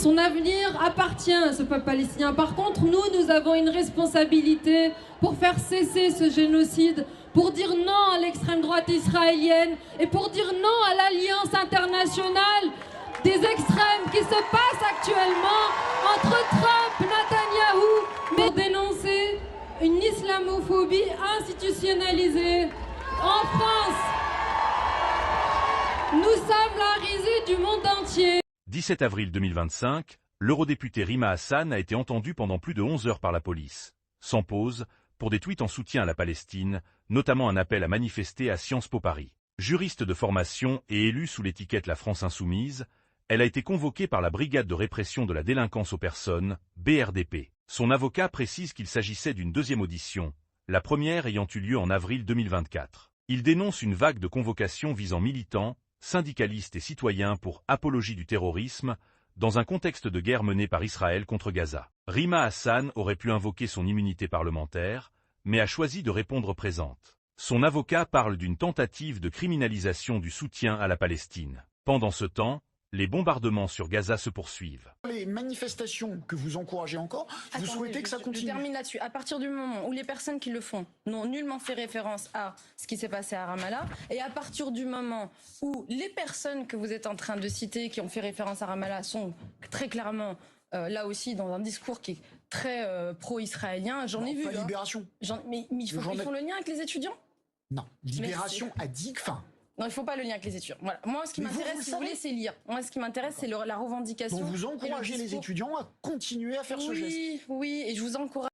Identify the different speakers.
Speaker 1: Son avenir appartient à ce peuple palestinien. Par contre, nous avons une responsabilité pour faire cesser ce génocide, pour dire non à l'extrême droite israélienne et pour dire non à l'alliance internationale des extrêmes qui se passe actuellement entre Trump, Netanyahou, mais dénoncer une islamophobie institutionnalisée en France. Nous sommes la risée du monde entier.
Speaker 2: 17 avril 2025, l'eurodéputé Rima Hassan a été entendu pendant plus de 11 heures par la police, sans pause, pour des tweets en soutien à la Palestine, notamment un appel à manifester à Sciences Po Paris. Juriste de formation et élue sous l'étiquette La France Insoumise, elle a été convoquée par la Brigade de répression de la délinquance aux personnes, BRDP. Son avocat précise qu'il s'agissait d'une deuxième audition, la première ayant eu lieu en avril 2024. Il dénonce une vague de convocations visant militants, syndicalistes et citoyens pour apologie du terrorisme, dans un contexte de guerre menée par Israël contre Gaza. Rima Hassan aurait pu invoquer son immunité parlementaire, mais a choisi de répondre présente. Son avocat parle d'une tentative de criminalisation du soutien à la Palestine. Pendant ce temps, les bombardements sur Gaza se poursuivent.
Speaker 3: Les manifestations que vous encouragez encore, vous souhaitez que ça continue?
Speaker 4: Je termine là-dessus. À partir du moment où les personnes qui le font n'ont nullement fait référence à ce qui s'est passé à Ramallah, et à partir du moment où les personnes que vous êtes en train de citer, qui ont fait référence à Ramallah, sont très clairement là aussi dans un discours qui est très pro-israélien, j'en ai vu.
Speaker 3: Pas Libération.
Speaker 4: Mais ils font le lien avec les étudiants?
Speaker 3: Non, Libération a dit que...
Speaker 4: Non, il ne faut pas le lien avec les étudiants. Voilà. Moi, ce qui m'intéresse, si vous voulez, c'est lire. Moi, ce qui m'intéresse, c'est la revendication.
Speaker 3: Donc vous encouragez les étudiants à continuer à faire ce geste.
Speaker 4: Oui, et je vous encourage.